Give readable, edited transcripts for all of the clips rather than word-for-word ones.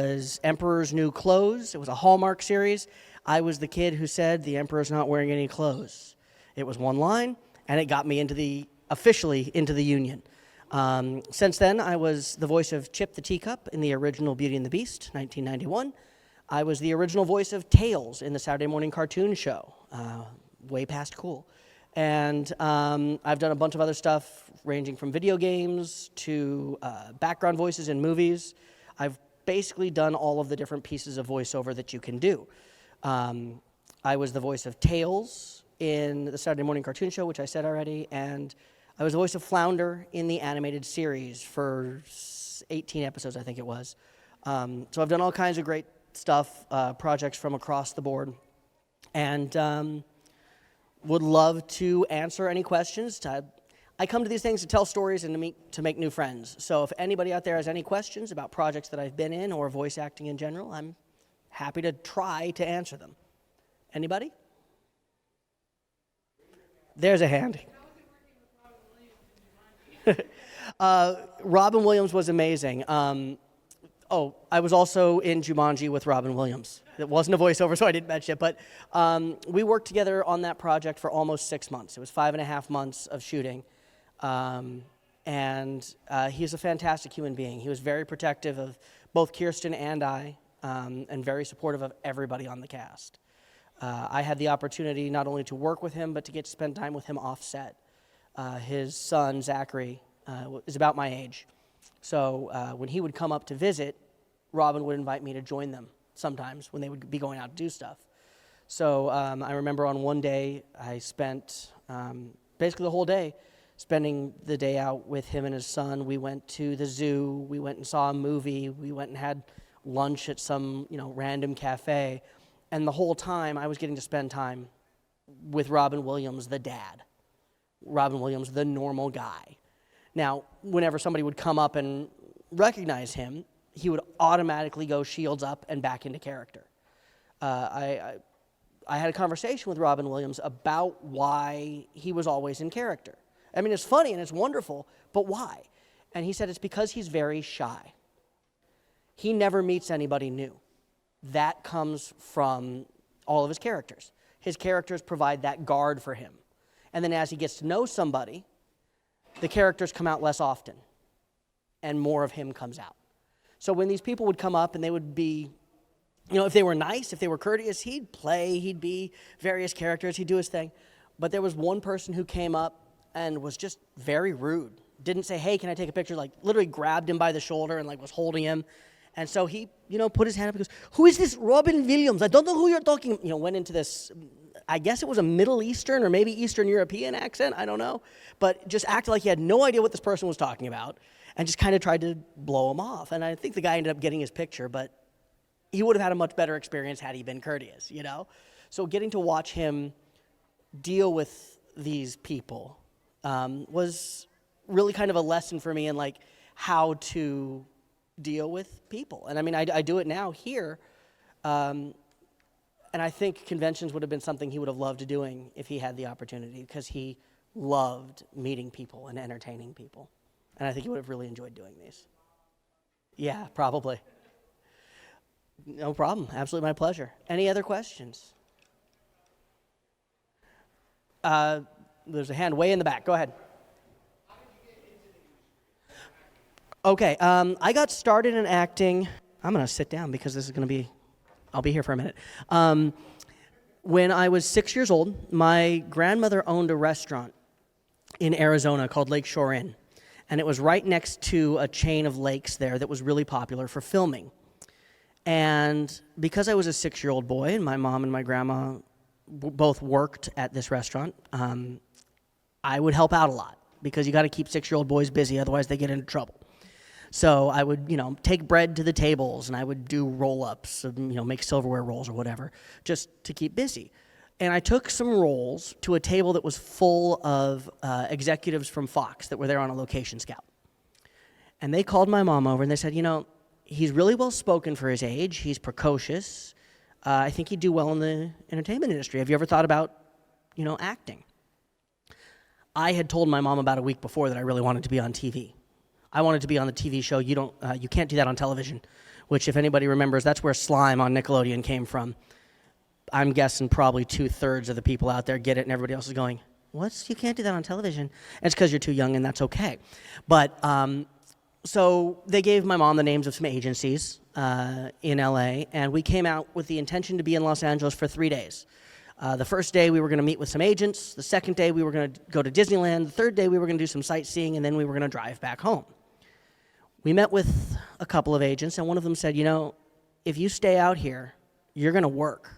Was Emperor's New Clothes. It was a Hallmark series. I was the kid who said, "The Emperor's not wearing any clothes." It was one line, and it got me officially into the Union. Since then, I was the voice of Chip the Teacup in the original Beauty and the Beast, 1991. I was the original voice of Tails in the Saturday morning cartoon show, way past cool. And I've done a bunch of other stuff, ranging from video games to background voices in movies. I've basically done all of the different pieces of voiceover that you can do. I was the voice of Tails in the Saturday morning cartoon show, which I said already, and I was the voice of Flounder in the animated series for 18 episodes, I think it was. So I've done all kinds of great stuff, projects from across the board, and would love to answer any questions. I come to these things to tell stories and to make new friends. So if anybody out there has any questions about projects that I've been in or voice acting in general, I'm happy to try to answer them. Anybody? There's a hand. Robin Williams was amazing. I was also in Jumanji with Robin Williams. It wasn't a voiceover, so I didn't mention it, but we worked together on that project for almost 6 months. It was 5.5 months of shooting. He's a fantastic human being. He was very protective of both Kirsten and I, and very supportive of everybody on the cast. I had the opportunity not only to work with him, but to get to spend time with him off set. His son, Zachary, is about my age. So when he would come up to visit, Robin would invite me to join them sometimes when they would be going out to do stuff. So I remember on one day, I spent basically the whole day spending the day out with him and his son. We went to the zoo, we went and saw a movie, we went and had lunch at some random cafe, and the whole time I was getting to spend time with Robin Williams, the dad. Robin Williams, the normal guy. Now, whenever somebody would come up and recognize him, he would automatically go shields up and back into character. I had a conversation with Robin Williams about why he was always in character. I mean, it's funny and it's wonderful, but why? And he said it's because he's very shy. He never meets anybody new. That comes from all of his characters. His characters provide that guard for him. And then as he gets to know somebody, the characters come out less often, and more of him comes out. So when these people would come up and they would be, if they were nice, if they were courteous, he'd play, he'd be various characters, he'd do his thing. But there was one person who came up and was just very rude. Didn't say, "Hey, can I take a picture?" Like literally grabbed him by the shoulder and was holding him. And so he, put his hand up and goes, "Who is this Robin Williams? I don't know who you're talking." Went into this, I guess it was a Middle Eastern or maybe Eastern European accent, I don't know. But just acted like he had no idea what this person was talking about and just kind of tried to blow him off. And I think the guy ended up getting his picture, but he would have had a much better experience had he been courteous, So getting to watch him deal with these people was really kind of a lesson for me in how to deal with people. And I mean, I do it now here, and I think conventions would have been something he would have loved doing if he had the opportunity, because he loved meeting people and entertaining people. And I think he would have really enjoyed doing these. Yeah, probably. No problem. Absolutely my pleasure. Any other questions? There's a hand way in the back. Go ahead. Okay, I got started in acting. I'm going to sit down because this is going to be, I'll be here for a minute. When I was 6 years old, my grandmother owned a restaurant in Arizona called Lakeshore Inn. And it was right next to a chain of lakes there that was really popular for filming. And because I was a 6-year-old boy and my mom and my grandma both worked at this restaurant, I would help out a lot because you got to keep 6-year-old boys busy, otherwise they get into trouble. So I would, take bread to the tables, and I would do roll-ups, make silverware rolls or whatever, just to keep busy. And I took some rolls to a table that was full of executives from Fox that were there on a location scout. And they called my mom over, and they said, he's really well-spoken for his age. He's precocious. I think he'd do well in the entertainment industry. Have you ever thought about, acting? I had told my mom about a week before that I really wanted to be on TV. I wanted to be on the TV show. You can't do that on television which if anybody remembers, that's where Slime on Nickelodeon came from. I'm guessing probably 2/3 of the people out there get it, and everybody else is going, you can't do that on television. And it's because you're too young, and that's okay. But so they gave my mom the names of some agencies in LA, and we came out with the intention to be in Los Angeles for 3 days. The first day we were going to meet with some agents. The second day we were going to go to Disneyland. The third day we were going to do some sightseeing, and then we were going to drive back home. We met with a couple of agents, and one of them said, if you stay out here, you're going to work.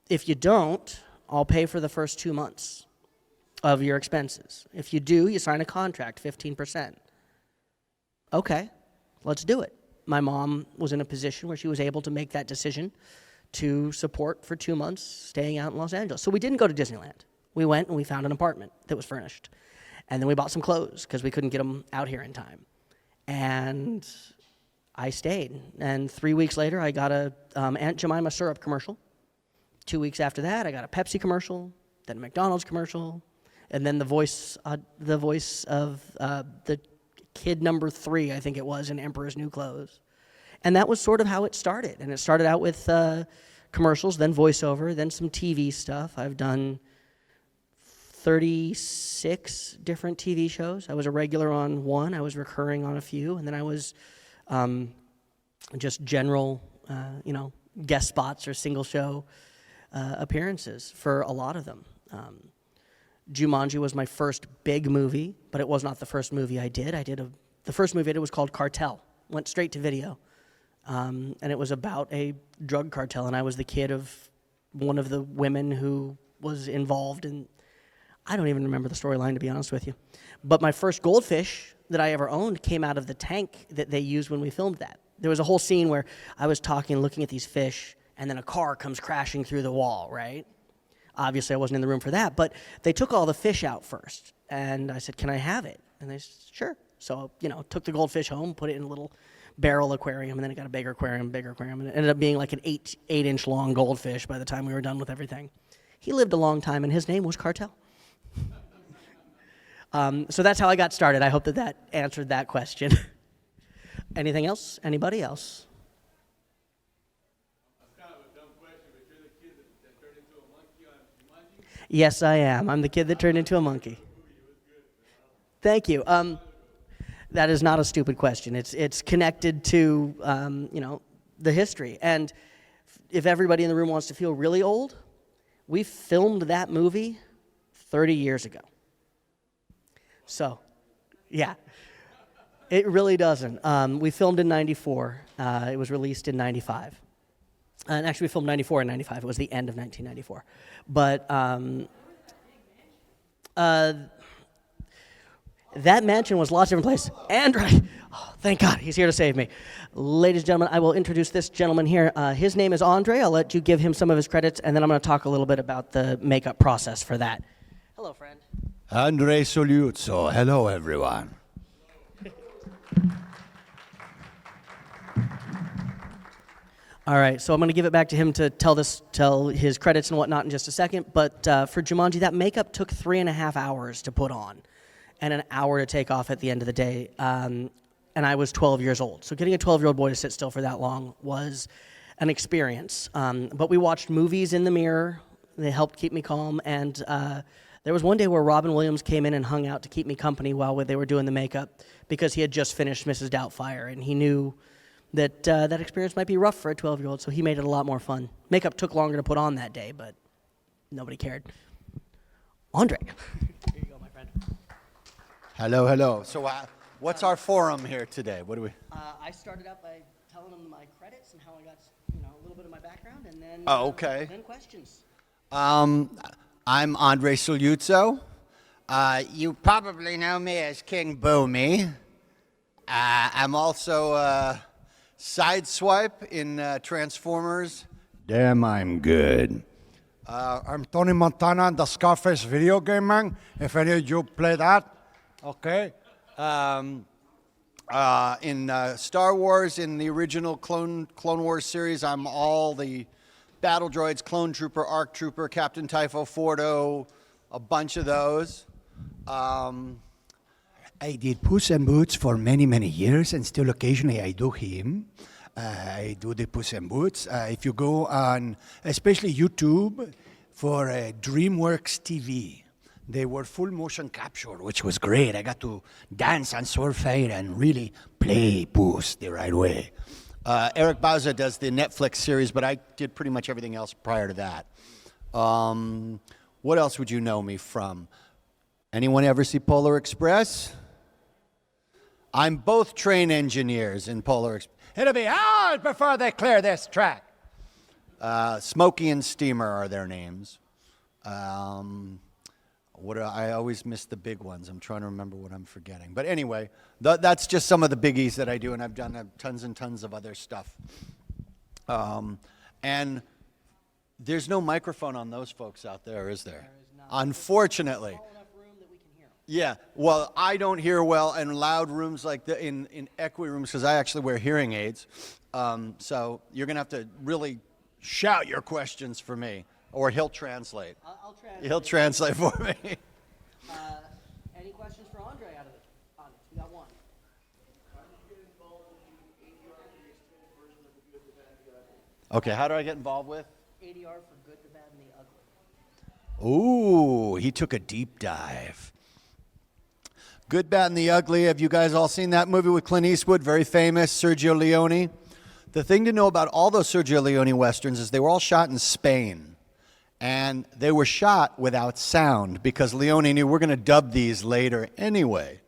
If you don't, I'll pay for the first 2 months of your expenses. If you do, you sign a contract, 15%. Okay, let's do it. My mom was in a position where she was able to make that decision to support for 2 months staying out in Los Angeles. So we didn't go to Disneyland. We went and we found an apartment that was furnished. And then we bought some clothes because we couldn't get them out here in time. And I stayed. And 3 weeks later, I got a Aunt Jemima syrup commercial. 2 weeks after that, I got a Pepsi commercial, then a McDonald's commercial, and then the voice of the kid number 3, I think it was, in Emperor's New Clothes. And that was sort of how it started. And it started out with commercials, then voiceover, then some TV stuff. I've done 36 different TV shows. I was a regular on one. I was recurring on a few. And then I was just general, guest spots or single show appearances for a lot of them. Jumanji was my first big movie, but it was not the first movie I did. The first movie I did was called Cartel. Went straight to video. And it was about a drug cartel, and I was the kid of one of the women who was involved in, I don't even remember the storyline, to be honest with you. But my first goldfish that I ever owned came out of the tank that they used when we filmed that. There was a whole scene where I was talking, looking at these fish, and then a car comes crashing through the wall, right? Obviously, I wasn't in the room for that, but they took all the fish out first. And I said, can I have it? And they said, sure. So, took the goldfish home, put it in a little barrel aquarium, and then it got a bigger aquarium, and it ended up being like an 8-inch long goldfish by the time we were done with everything. He lived a long time, and his name was Cartel. So that's how I got started. I hope that answered that question. Anything else? Anybody else? Yes, I am. I'm the kid that turned into a monkey. Thank you. That is not a stupid question. It's connected to the history. And if everybody in the room wants to feel really old, we filmed that movie 30 years ago. So, yeah, it really doesn't. We filmed in 94. It was released in 95. And actually, we filmed 94 and 95. It was the end of 1994. But that mansion was lots of different places. And thank God, he's here to save me. Ladies and gentlemen, I will introduce this gentleman here. His name is Andre. I'll let you give him some of his credits, and then I'm going to talk a little bit about the makeup process for that. Hello, friend. Andre Sogliuzzo. Hello, everyone. All right, so I'm going to give it back to him to tell his credits and whatnot in just a second. But for Jumanji, that makeup took 3.5 hours to put on and an hour to take off at the end of the day. And I was 12 years old. So getting a 12-year-old boy to sit still for that long was an experience. But we watched movies in the mirror. They helped keep me calm. And there was one day where Robin Williams came in and hung out to keep me company while they were doing the makeup because he had just finished Mrs. Doubtfire, and he knew that that experience might be rough for a 12-year-old, so he made it a lot more fun. Makeup took longer to put on that day, but nobody cared. Andre. Here you go, my friend. Hello, hello. So what's our forum here today? What do we... I started out by telling them my credits and how I got a little bit of my background, and then, then questions. I'm Andre Sogliuzzo. You probably know me as King Boomy. I'm also Sideswipe in Transformers. Damn, I'm good. I'm Tony Montana, the Scarface video game man. If any of you play that, okay. In Star Wars, in the original Clone Wars series, I'm all the battle droids, Clone Trooper, ARC Trooper, Captain Typho, Fordo, a bunch of those. I did Puss in Boots for many, many years, and still occasionally I do him. I do the Puss in Boots. If you go on, especially YouTube, for DreamWorks TV, they were full motion capture, which was great. I got to dance on sword fight and really play Puss the right way. Eric Bauza does the Netflix series, but I did pretty much everything else prior to that. What else would you know me from? Anyone ever see Polar Express? I'm both train engineers in Polar Express. It'll be hours before they clear this track. Smokey and Steamer are their names. I always miss the big ones. I'm trying to remember what I'm forgetting. But anyway, that's just some of the biggies that I do, and I've done tons and tons of other stuff. And there's no microphone on those folks out there, is there? There is not. Unfortunately. Small enough room that we can hear 'em. Yeah, well, I don't hear well in loud rooms like in equi rooms because I actually wear hearing aids. So you're going to have to really shout your questions for me, or he'll translate. I'll translate. He'll translate for me. Any questions for Andre out of the audience? We got one. Okay, how do I get involved with? ADR for Good, the Bad, and the Ugly. Ooh, he took a deep dive. Good, Bad, and the Ugly. Have you guys all seen that movie with Clint Eastwood? Very famous, Sergio Leone. The thing to know about all those Sergio Leone westerns is they were all shot in Spain. And they were shot without sound because Leone knew we're going to dub these later anyway.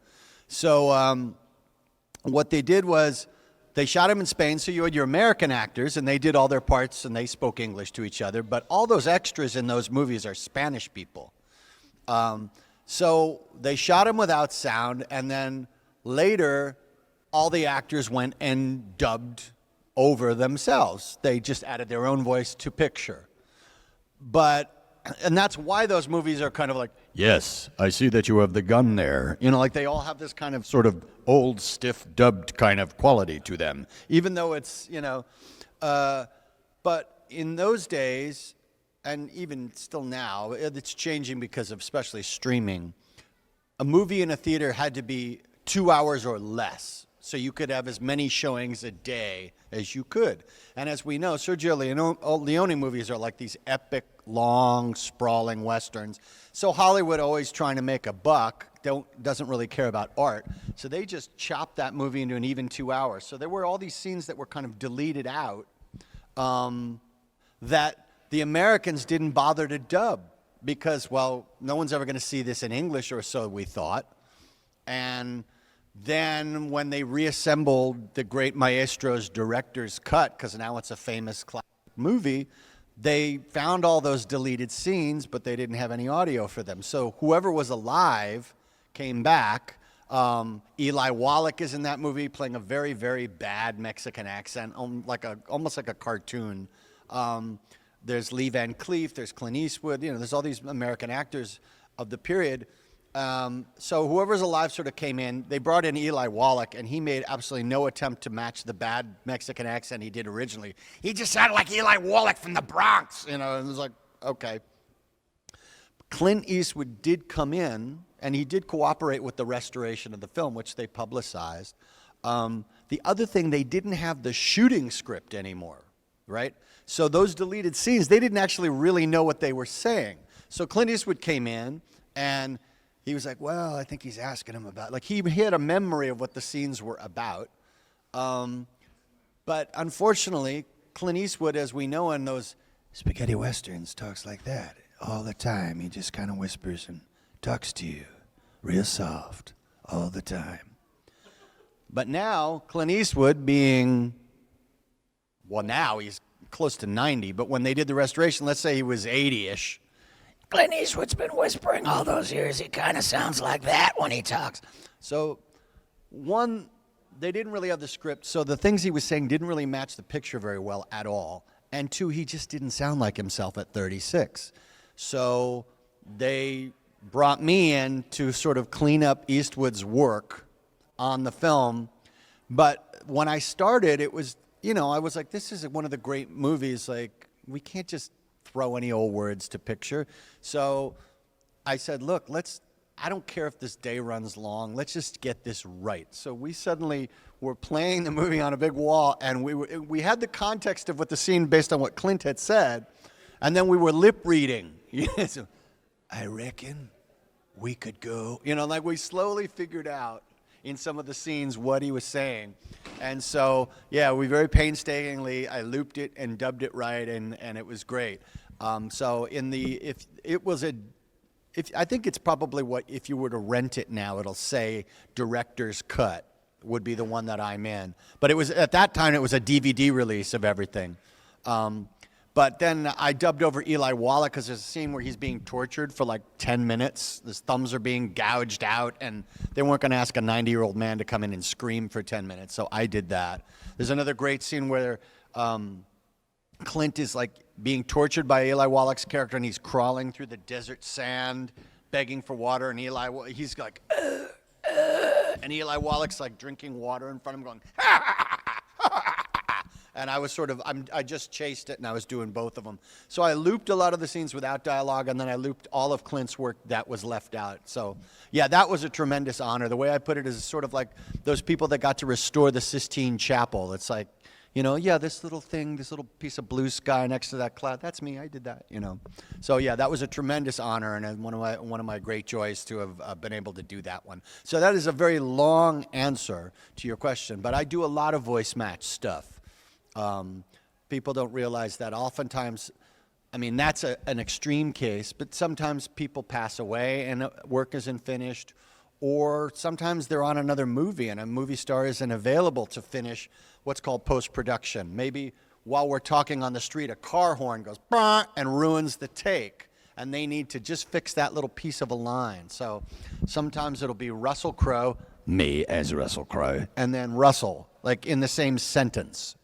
So what they did was they shot them in Spain, so you had your American actors, and they did all their parts, and they spoke English to each other. But all those extras in those movies are Spanish people. So they shot them without sound, and then later, all the actors went and dubbed over themselves. They just added their own voice to picture. And that's why those movies are kind of like, yes, I see that you have the gun there. You know, like they all have this kind of sort of old, stiff, dubbed kind of quality to them, even though it's, but in those days, and even still now, it's changing because of especially streaming. A movie in a theater had to be 2 hours or less, so you could have as many showings a day as you could. And as we know, Sergio Leone movies are like these epic, long, sprawling westerns. So Hollywood, always trying to make a buck, doesn't really care about art. So they just chopped that movie into an even 2 hours. So there were all these scenes that were kind of deleted out that the Americans didn't bother to dub because, well, no one's ever going to see this in English, or so we thought. And then when they reassembled the great maestro's director's cut, because now it's a famous classic movie, they found all those deleted scenes, but they didn't have any audio for them. So whoever was alive came back. Eli Wallach is in that movie playing a very, very bad Mexican accent, almost like a cartoon. There's Lee Van Cleef, there's Clint Eastwood, there's all these American actors of the period. So whoever's alive sort of came in. They brought in Eli Wallach, and he made absolutely no attempt to match the bad Mexican accent he did originally. He just sounded like Eli Wallach from the Bronx, and it was like, okay. Clint Eastwood did come in, and he did cooperate with the restoration of the film, which they publicized. The other thing, they didn't have the shooting script anymore, right? So those deleted scenes, they didn't actually really know what they were saying. So Clint Eastwood came in, and he was like, well, I think he's asking him about, like he had a memory of what the scenes were about. But unfortunately, Clint Eastwood, as we know in those spaghetti westerns, talks like that all the time. He just kind of whispers and talks to you real soft all the time. But now, Clint Eastwood being, well, now he's close to 90, but when they did the restoration, let's say he was 80-ish, Clint Eastwood's been whispering all those years. He kind of sounds like that when he talks. So, one, they didn't really have the script, so the things he was saying didn't really match the picture very well at all. And two, he just didn't sound like himself at 36. So they brought me in to sort of clean up Eastwood's work on the film. But when I started, it was, I was like, this is one of the great movies. Like, we can't just throw any old words to picture. So I said, look, I don't care if this day runs long. Let's just get this right. So we suddenly were playing the movie on a big wall, and we had the context of what the scene based on what Clint had said, and then we were lip reading. So, I reckon we could go. Like we slowly figured out in some of the scenes what he was saying. And so, yeah, we very painstakingly, I looped it and dubbed it right, and it was great. So I think it's probably if you were to rent it now, it'll say director's cut would be the one that I'm in. But at that time, it was a DVD release of everything. But then I dubbed over Eli Wallach because there's a scene where he's being tortured for like 10 minutes. His thumbs are being gouged out, and they weren't going to ask a 90-year-old man to come in and scream for 10 minutes, so I did that. There's another great scene where Clint is like being tortured by Eli Wallach's character, and he's crawling through the desert sand, begging for water, and he's like, and Eli Wallach's like drinking water in front of him, going, and I was I just chased it, and I was doing both of them. So I looped a lot of the scenes without dialogue, and then I looped all of Clint's work that was left out. So, yeah, that was a tremendous honor. The way I put it is sort of like those people that got to restore the Sistine Chapel. It's like, this little thing, this little piece of blue sky next to that cloud, that's me, I did that, So, yeah, that was a tremendous honor, and one of my great joys to have been able to do that one. So that is a very long answer to your question, but I do a lot of voice match stuff. People don't realize that oftentimes, that's an extreme case, but sometimes people pass away and work isn't finished, or sometimes they're on another movie and a movie star isn't available to finish what's called post-production. Maybe while we're talking on the street, a car horn goes bah, and ruins the take, and they need to just fix that little piece of a line. So sometimes it'll be Russell Crowe, me as Russell Crowe, and then Russell, like in the same sentence,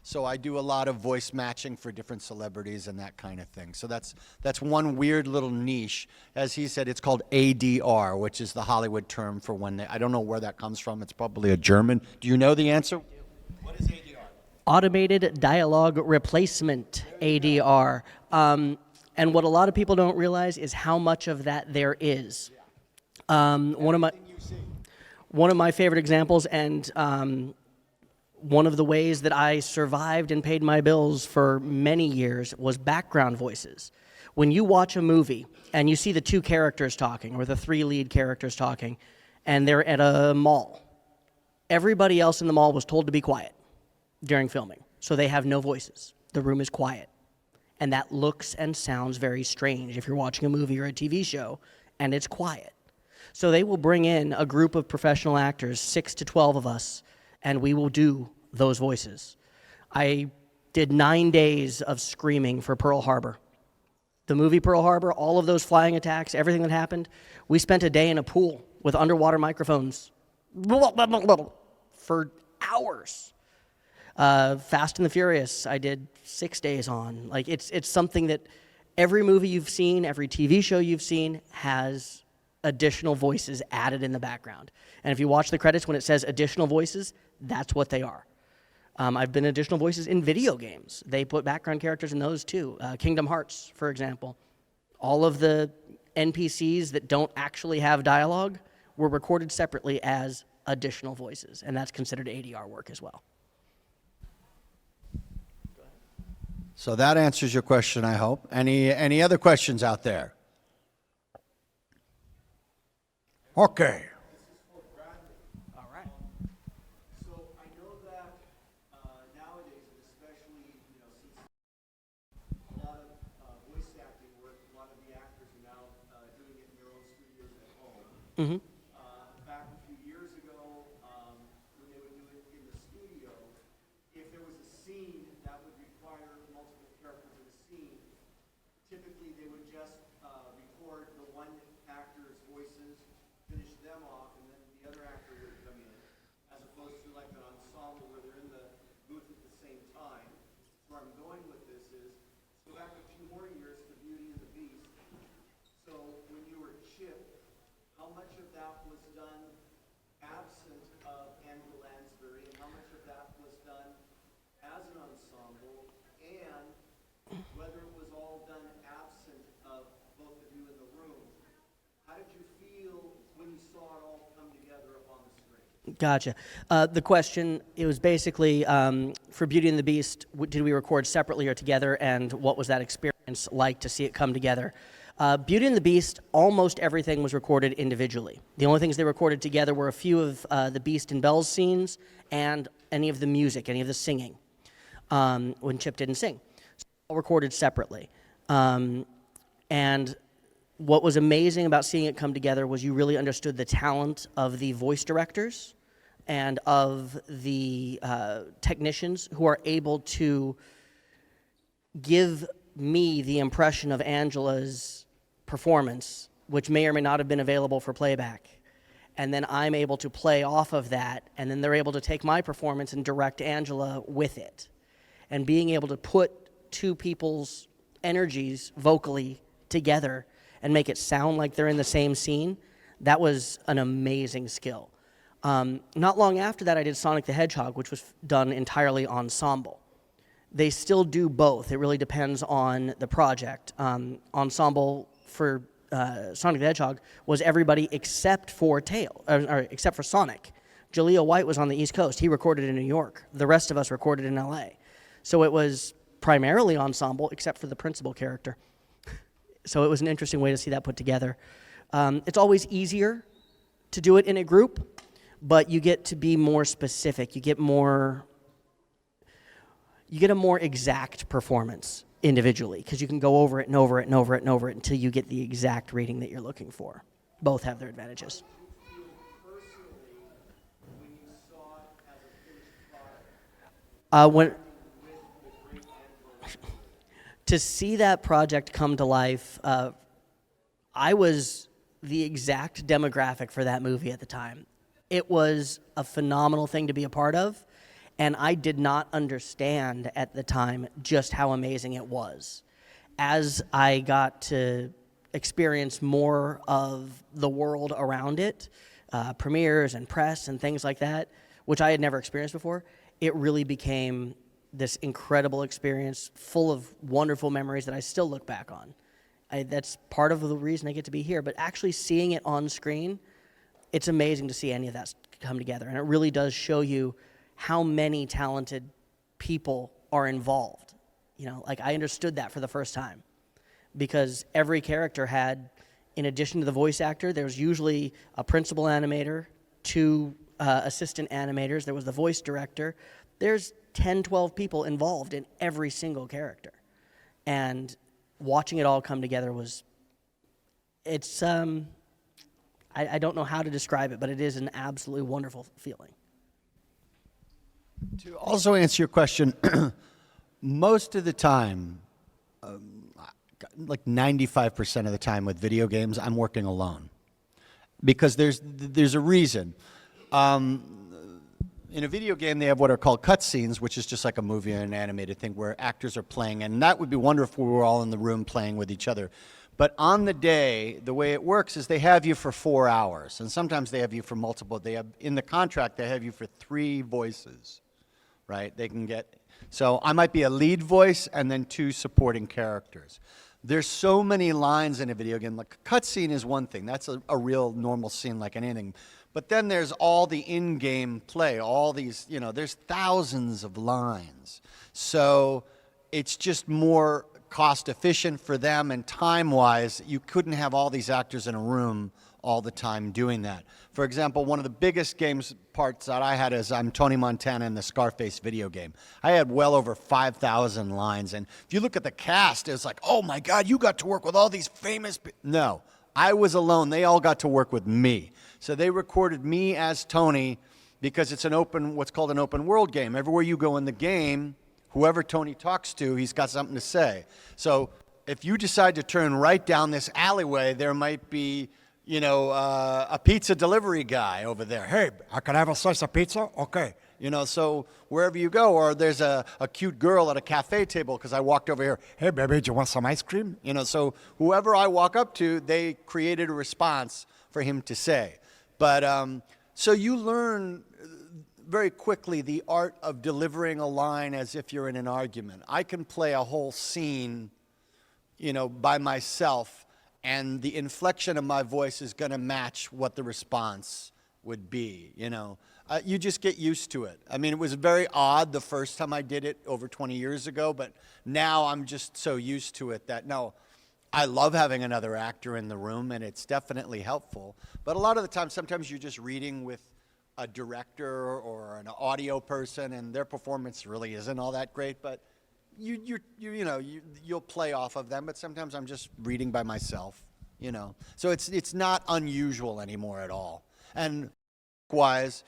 So I do a lot of voice matching for different celebrities and that kind of thing. So that's one weird little niche. As he said, it's called ADR, which is the Hollywood term for I don't know where that comes from. It's probably a German. Do you know the answer? What is ADR? Automated dialogue replacement, ADR. And what a lot of people don't realize is how much of that there is. One of my favorite examples, and one of the ways that I survived and paid my bills for many years was background voices. When you watch a movie and you see the two characters talking, or the three lead characters talking, and they're at a mall, everybody else in the mall was told to be quiet during filming, so they have no voices. The room is quiet. And that looks and sounds very strange if you're watching a movie or a TV show and it's quiet. So they will bring in a group of professional actors, 6 to 12 of us, and we will do those voices. I did 9 days of screaming for Pearl Harbor. The movie Pearl Harbor, all of those flying attacks, everything that happened, we spent a day in a pool with underwater microphones for hours. Fast and the Furious, I did 6 days on. Like it's something that every movie you've seen, every TV show you've seen has additional voices added in the background. And if you watch the credits when it says additional voices, that's what they are. I've been additional voices in video games. They put background characters in those too. Kingdom Hearts, for example. All of the NPCs that don't actually have dialogue were recorded separately as additional voices, and that's considered ADR work as well. So that answers your question, I hope. Any other questions out there? Okay. All right. So I know that nowadays, and especially since a lot of voice acting work, a lot of the actors are now doing it in their own studios at home. Mm-hmm. Back a few years ago, when they would do it in the studio, if there was a scene that would require multiple characters in a scene, typically they would just record the one actor's voices, finish them off, and then the other actor would come in, as opposed to like an ensemble where they're in the booth at the same time. Where I'm going with this is, go back a few more years to Beauty and the Beast. So when you were Chip, how much of that was done absent of Andrew Lansbury, and how much of that was done as an ensemble, and whether it was all done absent of both of you in the room? How did you feel when you saw it all come together up on the screen? Gotcha. The question, it was basically for Beauty and the Beast, did we record separately or together, and what was that experience like to see it come together? Beauty and the Beast, almost everything was recorded individually. The only things they recorded together were a few of the Beast and Belle's scenes and any of the music, any of the singing, when Chip didn't sing. So all recorded separately. And what was amazing about seeing it come together was you really understood the talent of the voice directors and of the technicians who are able to give me the impression of Angela's performance, which may or may not have been available for playback. And then I'm able to play off of that, and then they're able to take my performance and direct Angela with it. And being able to put two people's energies vocally together and make it sound like they're in the same scene, that was an amazing skill. Not long after that, I did Sonic the Hedgehog, which was done entirely ensemble. They still do both. It really depends on the project. Ensemble for Sonic the Hedgehog was everybody except for except for Sonic. Jaleel White was on the East Coast. He recorded in New York. The rest of us recorded in LA. So it was primarily ensemble, except for the principal character. So it was an interesting way to see that put together. It's always easier to do it in a group, but you get to be more specific. You get a more exact performance individually, because you can go over it and over it and over it and over it until you get the exact reading that you're looking for. Both have their advantages. To see that project come to life, I was the exact demographic for that movie at the time. It was a phenomenal thing to be a part of, and I did not understand at the time just how amazing it was. As I got to experience more of the world around it, premieres and press and things like that, which I had never experienced before, it really became this incredible experience full of wonderful memories that I still look back on. That's part of the reason I get to be here, but actually seeing it on screen, it's amazing to see any of that come together, and it really does show you how many talented people are involved. You know, like I understood that for the first time, because every character had, in addition to the voice actor, there's usually a principal animator, two assistant animators, there was the voice director. There's 10, 12 people involved in every single character. And watching it all come together it's I don't know how to describe it, but it is an absolutely wonderful feeling. To also answer your question, most of the time, like 95% of the time with video games, I'm working alone. Because there's a reason. In a video game, they have what are called cutscenes, which is just like a movie or an animated thing where actors are playing, and that would be wonderful if we were all in the room playing with each other. But on the day, the way it works is they have you for 4 hours, and sometimes they have you for multiple. They have, in the contract, they have you for 3 voices, right? They can get, so I might be a lead voice and then 2 supporting characters. There's so many lines in a video game. Like a cutscene is one thing. That's a real normal scene like anything. But then there's all the in-game play, all these, you know, there's thousands of lines. So it's just more cost efficient for them, and time-wise, you couldn't have all these actors in a room all the time doing that. For example, one of the biggest games parts that I had is I'm Tony Montana in the Scarface video game. I had well over 5,000 lines, and if you look at the cast, it's like, oh my God, you got to work with all these famous No, I was alone. They all got to work with me. So they recorded me as Tony because it's what's called an open world game. Everywhere you go in the game, whoever Tony talks to, he's got something to say. So if you decide to turn right down this alleyway, there might be, you know, a pizza delivery guy over there. Hey, I can have a slice of pizza? Okay. you know, so wherever you go, or there's a cute girl at a cafe table because I walked over here. Hey, baby, do you want some ice cream? You know, so whoever I walk up to, they created a response for him to say. But so you learn very quickly the art of delivering a line as if you're in an argument. I can play a whole scene, you know, by myself, and the inflection of my voice is going to match what the response would be, you know. You just get used to it. I mean, it was very odd the first time I did it over 20 years ago, but now I'm just so used to it that, no, I love having another actor in the room, and it's definitely helpful. But a lot of the time, sometimes you're just reading with a director or an audio person, and their performance really isn't all that great, but you'll play off of them. But sometimes I'm just reading by myself, you know. So it's not unusual anymore at all. And likewise,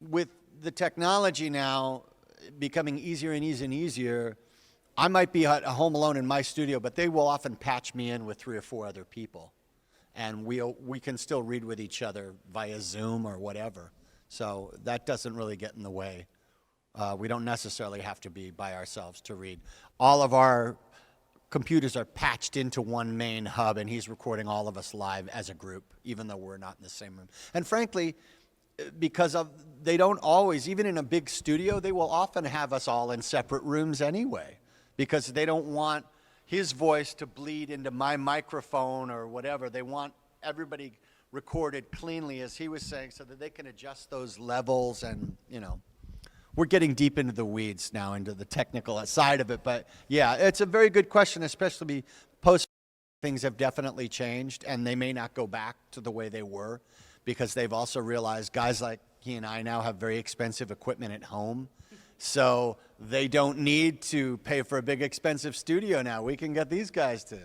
with the technology now becoming easier and easier and easier, I might be at home alone in my studio, but they will often patch me in with 3 or 4 other people. And we can still read with each other via Zoom or whatever. So that doesn't really get in the way. We don't necessarily have to be by ourselves to read. All of our computers are patched into one main hub, and he's recording all of us live as a group, even though we're not in the same room. And frankly, because they don't always, even in a big studio, they will often have us all in separate rooms anyway, because they don't want his voice to bleed into my microphone or whatever. They want everybody recorded cleanly, as he was saying, so that they can adjust those levels. And, you know, we're getting deep into the weeds now, into the technical side of it. But yeah, it's a very good question, especially post things have definitely changed, and they may not go back to the way they were, because they've also realized guys like he and I now have very expensive equipment at home. So they don't need to pay for a big expensive studio now. We can get these guys to,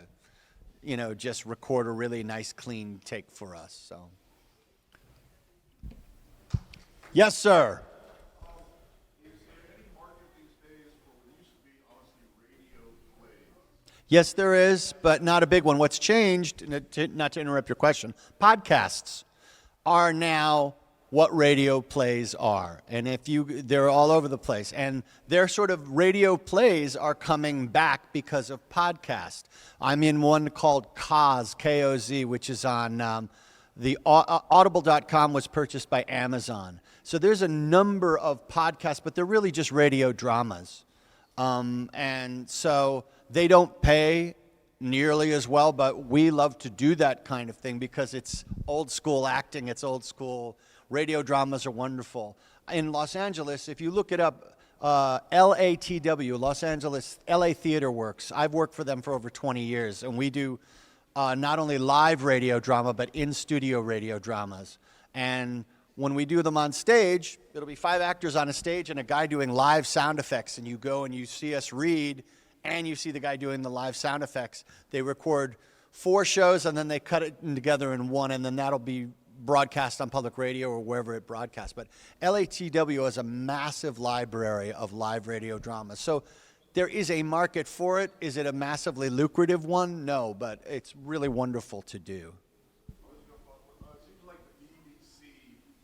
you know, just record a really nice clean take for us. So yes, sir. Is there any market these days for what used to be obviously radio plays? Yes, there is, but not a big one. What's changed, not to interrupt your question, podcasts are now what radio plays are. And they're all over the place. And their sort of radio plays are coming back because of podcast. I'm in one called Koz, K-O-Z, which is on audible.com, was purchased by Amazon. So there's a number of podcasts, but they're really just radio dramas. And so they don't pay nearly as well, but we love to do that kind of thing because it's old school acting, it's old school. Radio dramas are wonderful. In Los Angeles, if you look it up, LATW, Los Angeles, LA Theater Works, I've worked for them for over 20 years, and we do not only live radio drama, but in-studio radio dramas. And when we do them on stage, it'll be 5 actors on a stage and a guy doing live sound effects, and you go and you see us read, and you see the guy doing the live sound effects. They record 4 shows, and then they cut it together in one, and then that'll be broadcast on public radio or wherever it broadcasts. But LATW has a massive library of live radio dramas. So there is a market for it. Is it a massively lucrative one? No, but it's really wonderful to do. It seems like the BBC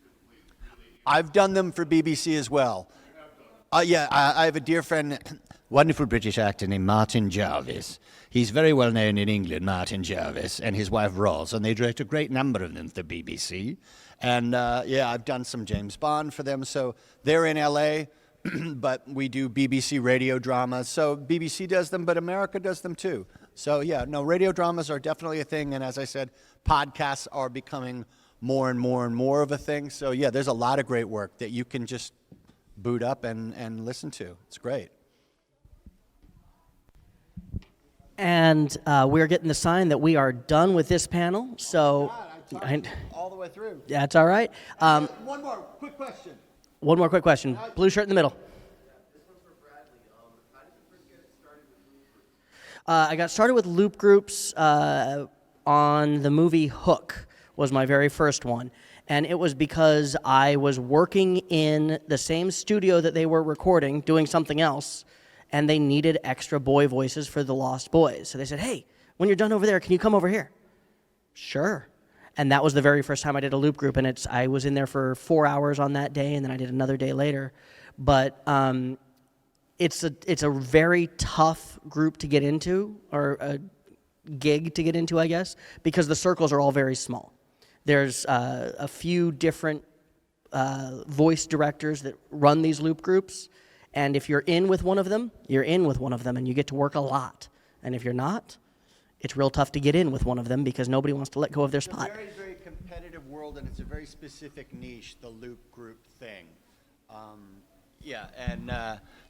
typically really. I've done them for BBC as well. Yeah, I have a dear friend, wonderful British actor named Martin Jarvis. He's very well known in England, Martin Jarvis, and his wife Ros, and they direct a great number of them for the BBC. And yeah, I've done some James Bond for them. So they're in LA, but we do BBC radio dramas. So BBC does them, but America does them too. So yeah, no, radio dramas are definitely a thing. And as I said, podcasts are becoming more and more and more of a thing. So yeah, there's a lot of great work that you can just boot up and listen to. It's great. And we're getting the sign that we are done with this panel. So, All the way through. that's all right. One more quick question. One more quick question. Blue shirt in the middle. This one's for Bradley. How did you first get started with loop groups? I got started with loop groups on the movie Hook was my very first one. And it was because I was working in the same studio that they were recording, doing something else, and they needed extra boy voices for the Lost Boys. So they said, hey, when you're done over there, can you come over here? Sure. And that was the very first time I did a loop group, and I was in there for 4 hours on that day, and then I did another day later. But it's a very tough group to get into, or a gig to get into, I guess, because the circles are all very small. There's a few different voice directors that run these loop groups, and if you're in with one of them, you're in with one of them, and you get to work a lot. And if you're not, it's real tough to get in with one of them because nobody wants to let go of their spot. Very, very competitive world, and it's a very specific niche, the loop group thing.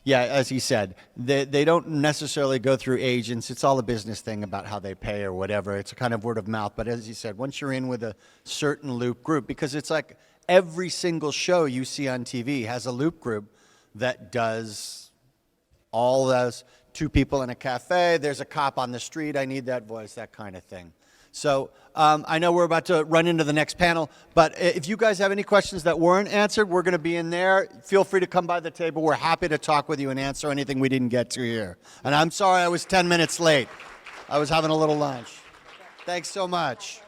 As he said, they don't necessarily go through agents. It's all a business thing about how they pay or whatever. It's a kind of word of mouth. But as he said, once you're in with a certain loop group, because it's like every single show you see on TV has a loop group that does all those, two people in a cafe, there's a cop on the street, I need that voice, that kind of thing. So I know we're about to run into the next panel, but if you guys have any questions that weren't answered, we're going to be in there. Feel free to come by the table. We're happy to talk with you and answer anything we didn't get to here. And I'm sorry I was 10 minutes late. I was having a little lunch. Thanks so much.